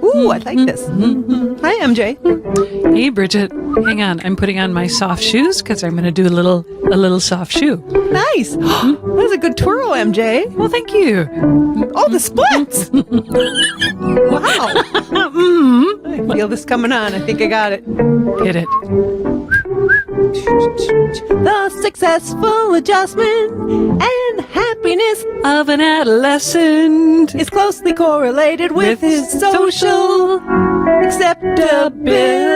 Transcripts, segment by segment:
Ooh, I like this. Hi, MJ. Hey, Bridget. Hang on. I'm putting on my soft shoes because I'm going to do a little soft shoe. Nice. That was a good twirl, MJ. Well, thank you. Oh, the splits. Wow. I feel this coming on. I think I got it. Hit it. The successful adjustment and happiness Of an adolescent is closely correlated with his social acceptability.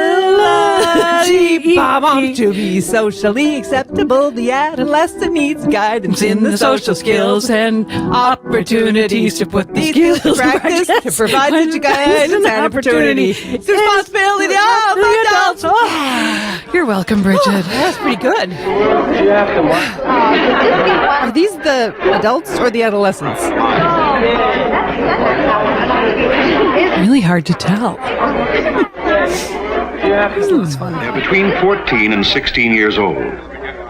To be socially acceptable, the adolescent needs guidance in the social skills and opportunities to put the skills to practice to provide such guidance and opportunity. It's the responsibility of adults. You're welcome, Bridget. That's pretty good. Are these the adults or the adolescents? Really hard to tell. They're between 14 and 16 years old.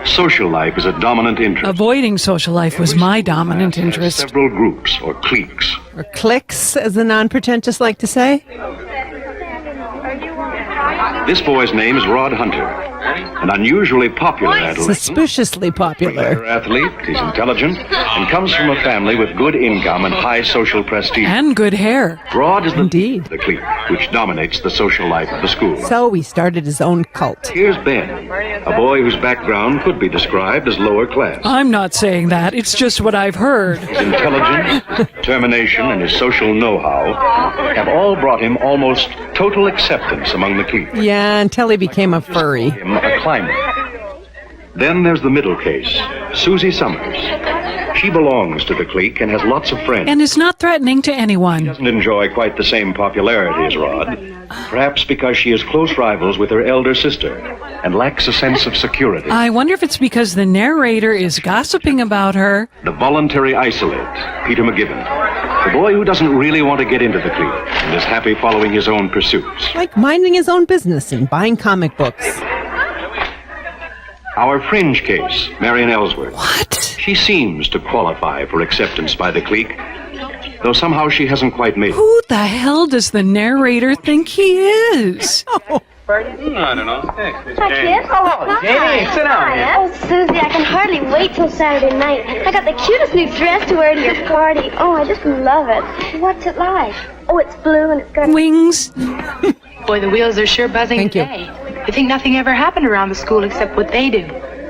Social life is a dominant interest. Avoiding social life was my dominant interest. Several groups or cliques. Or cliques, as the non-pretentious like to say? This boy's name is Rod Hunter, an unusually popular adolescent. Suspiciously popular. Athlete, he's intelligent, and comes from a family with good income and high social prestige. And good hair. Rod is the Indeed. the clique, which dominates the social life of the school. So he started his own cult. Here's Ben, a boy whose background could be described as lower class. I'm not saying that. It's just what I've heard. His intelligence, his determination, and his social know-how have all brought him almost total acceptance among the clique. Yeah, until he became a furry. Him a climber. Then there's the middle case, Susie Summers. She belongs to the clique and has lots of friends. And is not threatening to anyone. Doesn't enjoy quite the same popularity as Rod, perhaps because she is close rivals with her elder sister and lacks a sense of security. I wonder if it's because the narrator is gossiping about her. The voluntary isolate, Peter McGibbon, the boy who doesn't really want to get into the clique and is happy following his own pursuits. Like minding his own business and buying comic books. Our fringe case, Marion Ellsworth. What? She seems to qualify for acceptance by the clique, though somehow she hasn't quite made it. Who the hell does the narrator think he is? I don't know. Hi, kid. Oh, Janie, sit down here. Oh, Susie, I can hardly wait till Saturday night. I got the cutest new dress to wear to your party. Oh, I just love it. What's it like? Oh, it's blue and it's got... Wings. Boy, the wheels are sure buzzing Thank you. today. You think nothing ever happened around the school except what they do.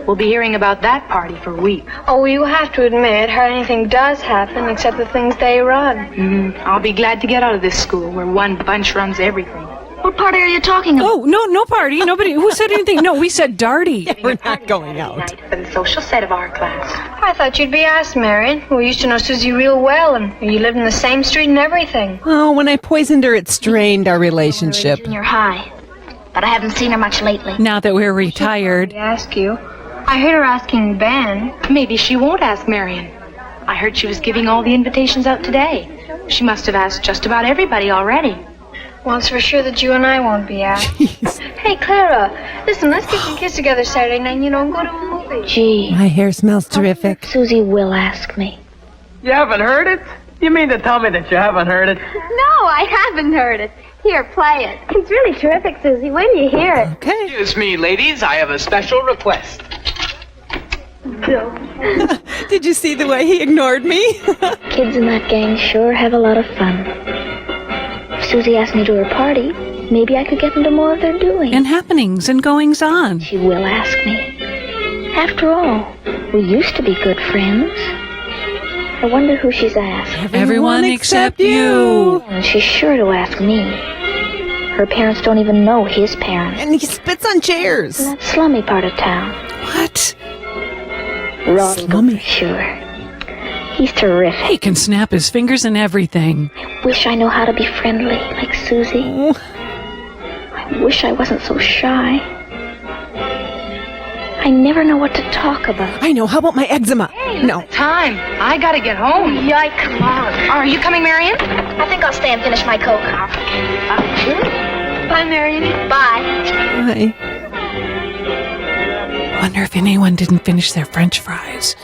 We'll be hearing about that party for weeks. Oh, you have to admit, hardly anything does happen except the things they run. I'll be glad to get out of this school where one bunch runs everything. What party are you talking about? Oh, no party. Nobody. Who said anything? No, we said Darty. We're not going out. For the social set of our class. I thought you'd be asked, Marion. We used to know Susie real well, and you lived in the same street and everything. Oh, when I poisoned her, it strained our relationship. Junior high. But I haven't seen her much lately. Now that we're retired. Ask you. I heard her asking Ben. Maybe she won't ask Marion. I heard she was giving all the invitations out today. She must have asked just about everybody already. Well, it's for sure that you and I won't be asked. Hey, Clara, listen, let's get some kids together Saturday night, and go to a movie. Gee, My hair smells terrific. Susie will ask me. You haven't heard it? You mean to tell me that you haven't heard it? No, I haven't heard it. Here, play it. It's really terrific, Susie. Wait till you hear it. Okay. Excuse me, ladies. I have a special request. Did you see the way he ignored me? Kids in that gang sure have a lot of fun. If Susie asked me to her party, maybe I could get into more of their doing. And happenings and goings on. She will ask me. After all, we used to be good friends. I wonder who she's asked. Everyone except you. And she's sure to ask me. Her parents don't even know his parents. And he spits on chairs. In that slummy part of town. What? Rod Slummy. sure. He's terrific. He can snap his fingers and everything. Wish I knew how to be friendly, like Susie. I wish I wasn't so shy. I never know what to talk about. I know. How about my eczema? No. Time. I gotta get home. Yike, come on. Are you coming, Marion? I think I'll stay and finish my Coke. Bye, Marion. Bye. Hi. Wonder if anyone didn't finish their French fries.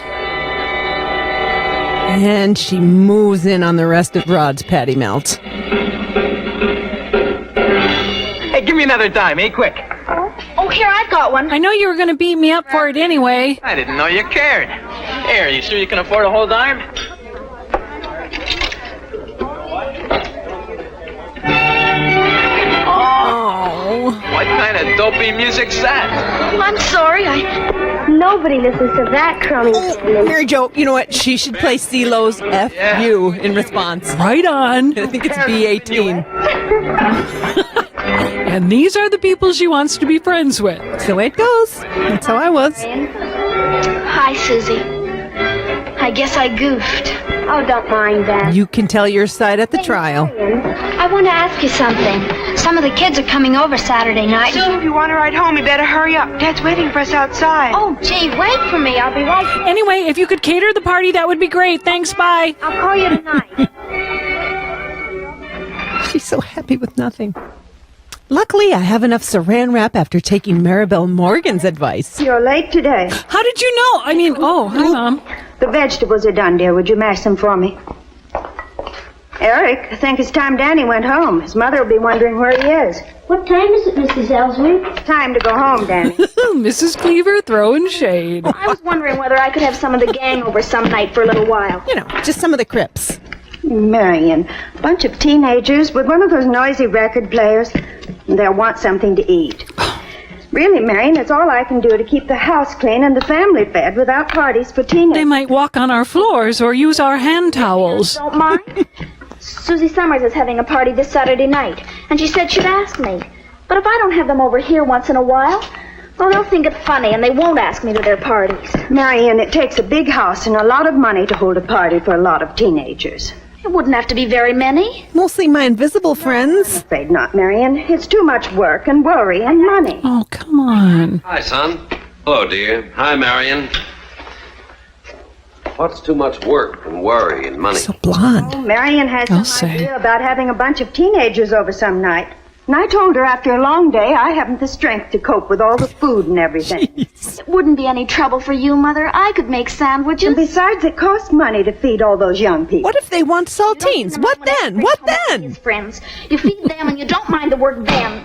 And she moves in on the rest of Rod's patty melt. Hey, give me another dime, quick. Oh, here, I've got one. I know you were going to beat me up for it anyway. I didn't know you cared. Hey, are you sure you can afford a whole dime? Oh. What kind of dopey music's that? I'm sorry, Nobody listens to that crummy. Mary Jo, you know what? She should play CeeLo's F you in response. Right on. I think it's B18. And these are the people she wants to be friends with. That's the way it goes. That's how I was. Hi, Susie. I guess I goofed. Oh, don't mind that. You can tell your side at the trial. I want to ask you something. Some of the kids are coming over Saturday night. So if you want to ride home, you better hurry up. Dad's waiting for us outside. Oh, gee, wait for me. I'll be right back. Anyway, if you could cater the party, that would be great. Thanks, bye. I'll call you tonight. She's so happy with nothing. Luckily, I have enough saran wrap after taking Maribel Morgan's advice. You're late today. How did you know? I mean, oh, hi, Mom. The vegetables are done, dear. Would you mash them for me? Eric, I think it's time Danny went home. His mother will be wondering where he is. What time is it, Mrs. Ellsworth? Time to go home, Danny. Mrs. Cleaver throwing shade. I was wondering whether I could have some of the gang over some night for a little while. You know, just some of the Crips. Marion, a bunch of teenagers with one of those noisy record players. They'll want something to eat. Really, Marion, it's all I can do to keep the house clean and the family fed without parties for teenagers. They might walk on our floors or use our hand towels. Don't mind. Susie Summers is having a party this Saturday night, and she said she'd ask me. But if I don't have them over here once in a while, well, they'll think it funny, and they won't ask me to their parties. Marion, it takes a big house and a lot of money to hold a party for a lot of teenagers. It wouldn't have to be very many. Mostly my invisible friends. Afraid not, Marion. It's too much work and worry and money. Oh, come on. Hi, son. Hello, dear. Hi, Marion. What's too much work and worry and money? So blonde. Marion has I'll some say. idea about having a bunch of teenagers over some night. And I told her after a long day I haven't the strength to cope with all the food and everything. It wouldn't be any trouble for you, Mother. I could make sandwiches. And besides, it costs money to feed all those young people. What if they want saltines? What then? What then? His friends. You feed them and you don't mind the work then.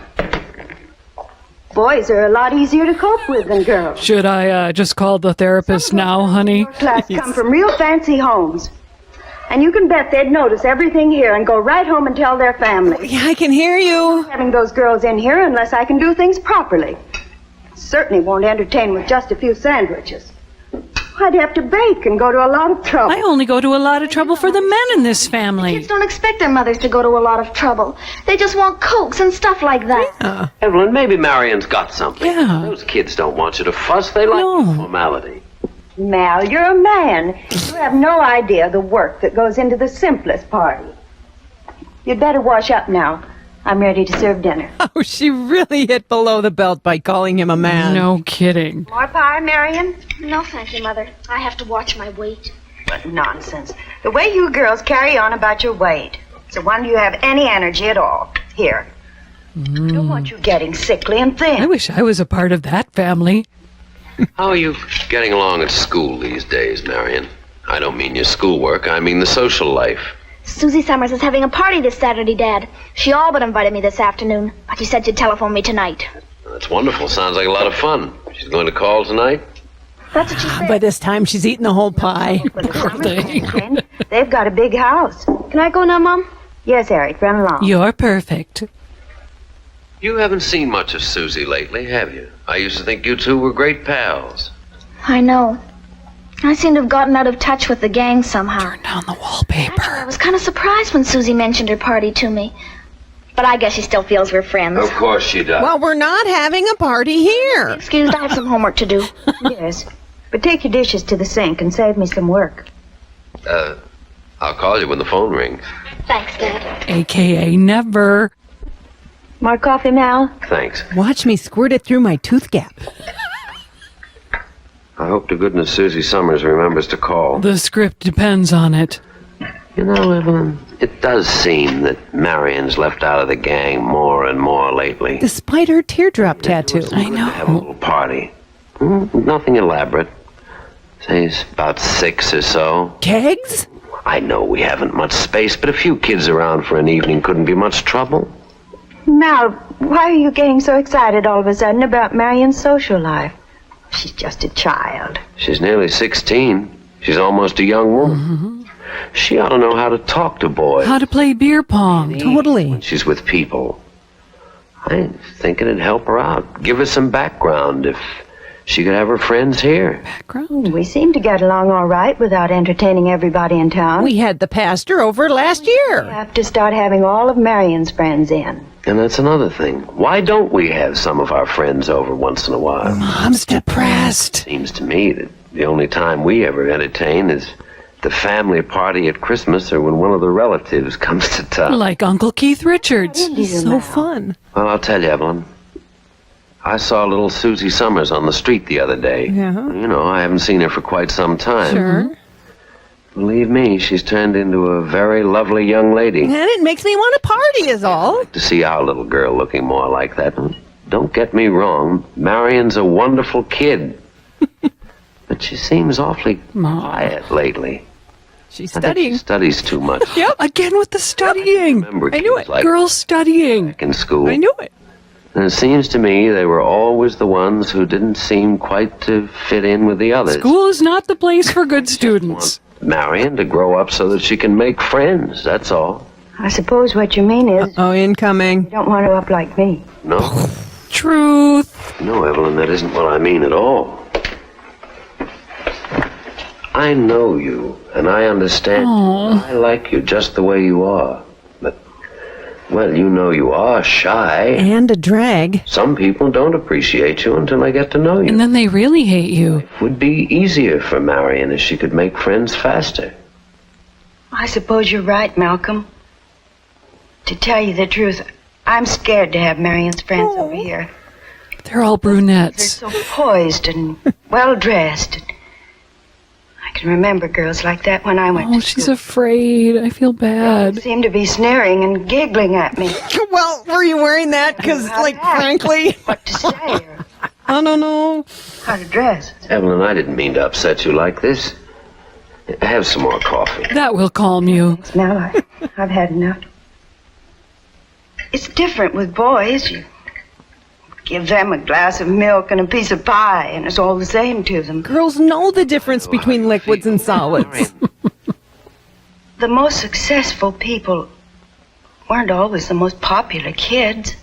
Boys are a lot easier to cope with than girls. Should I just call the therapist now, honey? Your class come from real fancy homes. And you can bet they'd notice everything here and go right home and tell their family. Yeah, I can hear you. Having those girls in here unless I can do things properly. Certainly won't entertain with just a few sandwiches. I'd have to bake and go to a lot of trouble. I only go to a lot of trouble for the men in this family. Kids don't expect their mothers to go to a lot of trouble. They just want cokes and stuff like that. Evelyn, maybe Marion's got something. Yeah. Those kids don't want you to fuss. They like No. formality. Mal, you're a man. You have no idea the work that goes into the simplest party. You'd better wash up now. I'm ready to serve dinner. Oh, she really hit below the belt by calling him a man. No kidding. More pie, Marion? No, thank you, Mother. I have to watch my weight. What nonsense. The way you girls carry on about your weight. It's a wonder you have any energy at all. Here. I don't want you getting sickly and thin. I wish I was a part of that family. How are you getting along at school these days, Marion? I don't mean your schoolwork. I mean the social life. Susie Summers is having a party this Saturday, Dad. She all but invited me this afternoon, but she said she'd telephone me tonight. That's wonderful. Sounds like a lot of fun. She's going to call tonight? That's what she said. By this time, she's eaten the whole pie. Poor thing. They've got a big house. Can I go now, Mom? Yes, Eric, run along. You're perfect. You haven't seen much of Susie lately, have you? I used to think you two were great pals. I know. I seem to have gotten out of touch with the gang somehow. Turn down the wallpaper. I was kind of surprised when Susie mentioned her party to me. But I guess she still feels we're friends. Of course she does. Well, we're not having a party here. Excused, I have some homework to do. Yes. But take your dishes to the sink and save me some work. I'll call you when the phone rings. Thanks, Dad. AKA never. More coffee, Mal? Thanks. Watch me squirt it through my tooth gap. I hope to goodness Susie Summers remembers to call. The script depends on it. You know, Evelyn, it does seem that Marion's left out of the gang more and more lately. Despite her teardrop tattoo. I Have a know. little party. Nothing elaborate. Say it's about 6 or so. Kegs? I know we haven't much space, but a few kids around for an evening couldn't be much trouble. Mal, why are you getting so excited all of a sudden about Marion's social life? She's just a child. She's nearly 16. She's almost a young woman. She ought to know how to talk to boys. How to play beer pong. Totally. When she's with people. I think it'd help her out. Give her some background if she could have her friends here. Background. We seem to get along all right without entertaining everybody in town. We had the pastor over last year. We have to start having all of Marion's friends in. And that's another thing. Why don't we have some of our friends over once in a while? Mom's depressed. Seems to me that the only time we ever entertain is the family party at Christmas or when one of the relatives comes to town. Like Uncle Keith Richards. So fun. Well, I'll tell you, Evelyn. I saw little Susie Summers on the street the other day. Yeah. You know, I haven't seen her for quite some time. Sure. Believe me, she's turned into a very lovely young lady. And it makes me want to party is all. To see our little girl looking more like that. Don't get me wrong, Marion's a wonderful kid. But she seems awfully quiet lately. She's I think studying. she studies too much. Yep. Again with the studying. Remember I knew kids it. like Girls studying. back in school. I knew it. And it seems to me they were always the ones who didn't seem quite to fit in with the others. School is not the place for good students. Marion to grow up so that she can make friends, that's all. I suppose what you mean is Oh, incoming. you don't want her up like me. No, Truth. no, Evelyn, that isn't what I mean at all. I know you, and I understand you. I like you just the way you are. But, well, you know you are shy. And a drag. Some people don't appreciate you until they get to know you. And then they really hate you. It would be easier for Marion if she could make friends faster. I suppose you're right, Malcolm. To tell you the truth, I'm scared to have Marion's friends over here. They're all They're brunettes. so poised and well-dressed. I can remember girls like that when I went Oh, to she's school. afraid. I feel They bad. seemed to be sneering and giggling at me. Well, were you wearing that? Because, How like, to act, frankly, what to say or I don't know. how to dress. Evelyn, I didn't mean to upset you like this. Have some more coffee. That will calm you. Now I've had enough. It's different with boys. You give them a glass of milk and a piece of pie, and it's all the same to them. Girls know the difference between liquids and solids. The most successful people weren't always the most popular kids.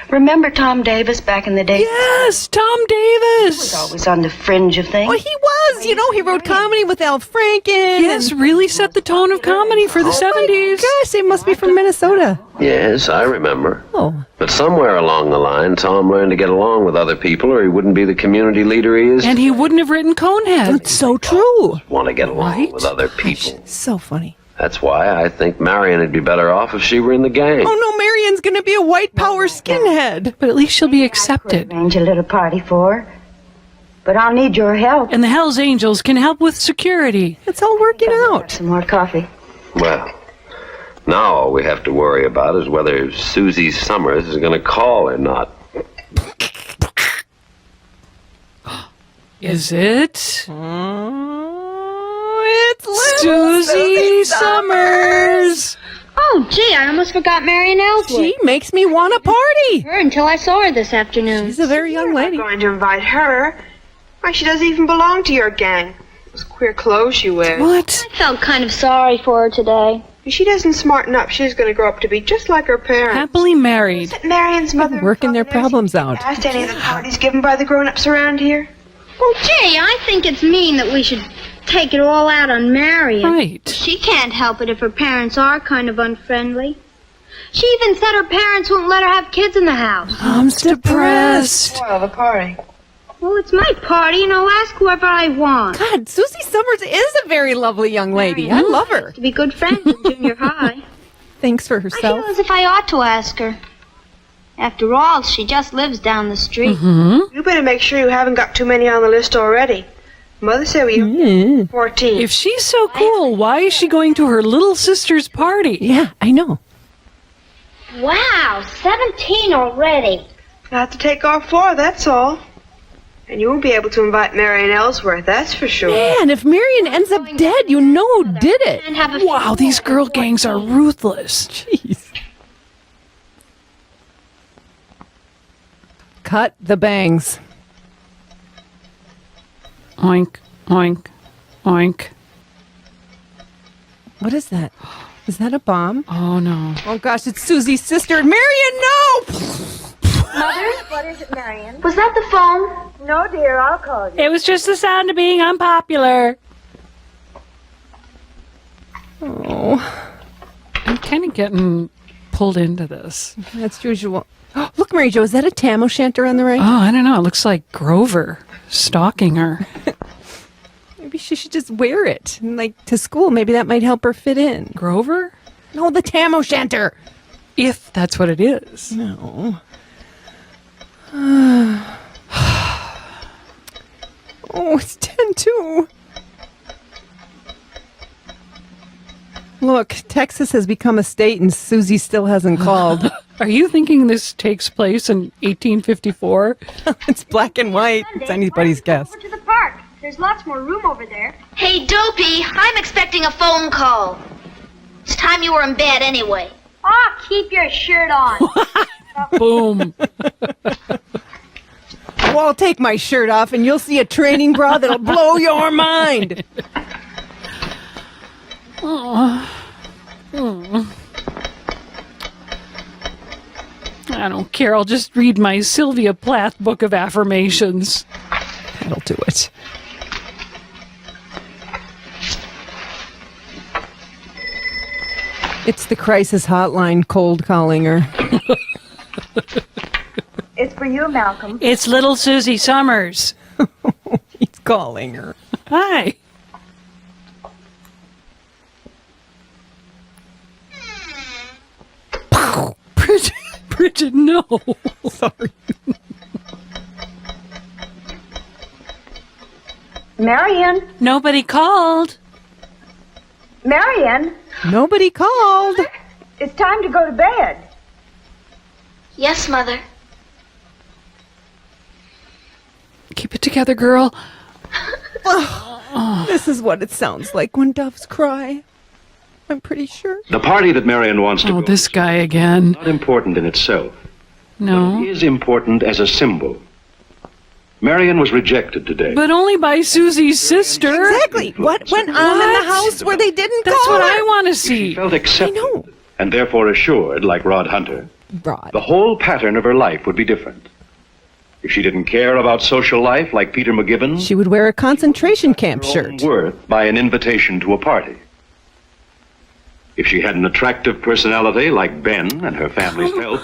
Remember Tom Davis back in the day? Yes, Tom He Davis. was always on the fringe of things. Well, he was. You know, he wrote comedy with Al Franken. Yes, really set the tone of comedy for the 70s. Gosh, they must be from Minnesota. Yes, I remember. Oh. But somewhere along the line, Tom learned to get along with other people or he wouldn't be the community leader he is. And he wouldn't have written Conehead. It's so true. Want to get along Right? with other people. So funny. That's why I think Marion would be better off if she were in the gang. Oh, no, Marion's going to be a white power skinhead. But at least she'll be accepted. Arrange a little party for her. But I'll need your help. And the Hells Angels can help with security. It's all working out. Some more coffee. Well, now all we have to worry about is whether Susie Summers is going to call or not. Is it? It's little Susie Summers. Oh, gee, I almost forgot Marion Ellsworth. She makes me want to party. Her until I saw her this afternoon. She's a very young lady. Going to invite her? Why, she doesn't even belong to your gang. Those queer clothes she wears. What? I felt kind of sorry for her today. If she doesn't smarten up, she's going to grow up to be just like her parents. Happily married. That Marion's mother and Working their father problems out. asked any of the parties given by the grown-ups around here? Well, gee, I think it's mean that we should take it all out on Marion. Right. She can't help it if her parents are kind of unfriendly. She even said her parents won't let her have kids in the house. Mom's depressed. Spoil the party. Well, it's my party, and I'll ask whoever I want. God, Susie Summers is a very lovely young lady. I love her. To be good friends in junior high. Thanks for I feel herself. as if I ought to ask her. After all, she just lives down the street. You better make sure you haven't got too many on the list already. Mother said we 14. If she's so cool, why is she going to her little sister's party? Yeah, I know. Wow, 17 already. I have to take off 4, that's all. And you won't be able to invite Marion Ellsworth, that's for sure. Man, if Marion ends up dead, you know who did it. Wow, these girl gangs are ruthless. Jeez. Cut the bangs. Oink, oink, oink. What is that? Is that a bomb? Oh, no. Oh, gosh, it's Susie's sister. Marion, no! Mother, what is it, Marion? Was that the phone? No, dear, I'll call you. It was just the sound of being unpopular. Oh, I'm kind of getting pulled into this. that's usual. Oh, look, Mary Jo, is that a tam o'shanter on the right? Oh, I don't know. It looks like Grover stalking her. Maybe she should just wear it, like, to school. Maybe that might help her fit in. Grover? No, the tam o'shanter. If that's what it is. No. Oh, it's 10-2. Look, Texas has become a state and Susie still hasn't called. Are you thinking this takes place in 1854? It's black and white. It's anybody's guess. Over to the park. There's lots more room over there. Hey, Dopey, I'm expecting a phone call. It's time you were in bed anyway. Ah, keep your shirt on. Boom. Well, I'll take my shirt off and you'll see a training bra that'll blow your mind. Oh. I don't care. I'll just read my Sylvia Plath book of affirmations. That'll do it. It's the crisis hotline cold calling her. It's for you, Malcolm. It's little Susie Summers. He's calling her. Hi. Bridget, no. Sorry. Marion? Nobody called. Marion? Nobody called. It's time to go to bed. Yes, Mother. Keep it together, girl. This is what it sounds like when doves cry. I'm pretty sure. The party that Marion wants to Oh, go this guy again. is not important in itself. No. It is important as a symbol. Marion was rejected today. But only by Susie's sister. Exactly. What went on in the house where they didn't That's call what her? I want to She see. felt accepted I know. and therefore assured, like Rod Hunter, Rod. the whole pattern of her life would be different. If she didn't care about social life like Peter McGibbon, She would wear a concentration camp her own shirt. worth by an invitation to a party. If she had an attractive personality like Ben and her family's help,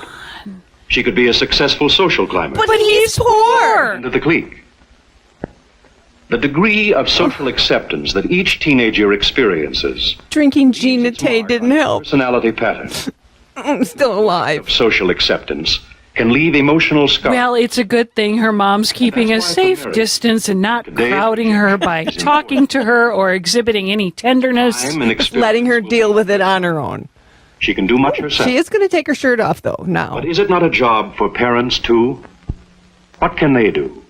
she could be a successful social climber But he's poor. into the clique. The degree of social acceptance that each teenager experiences Drinking Gina Tay didn't help. personality pattern I'm still alive. of social acceptance can leave emotional scars. Well, it's a good thing her mom's keeping a That's why safe for Mary, distance and not today crowding her by talking to her or exhibiting any tenderness. Time and experience. Letting her deal with it on her own. She can do much herself. She is going to take her shirt off, though, now. But is it not a job for parents, too? What can they do?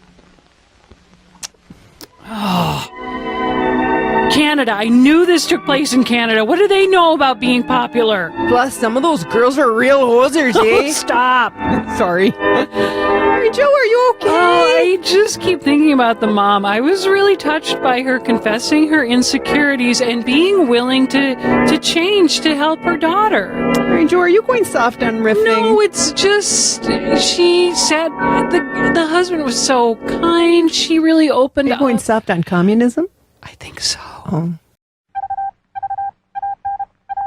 Canada. I knew this took place in Canada. What do they know about being popular? Plus, some of those girls are real hosers, eh? Stop. Sorry. Mary Jo, are you okay? Oh, I just keep thinking about the mom. I was really touched by her confessing her insecurities and being willing to change to help her daughter. Mary Jo, are you going soft on riffing? No, it's just she said the husband was so kind. She really opened Are you up. going soft on communism? I think so. Oh.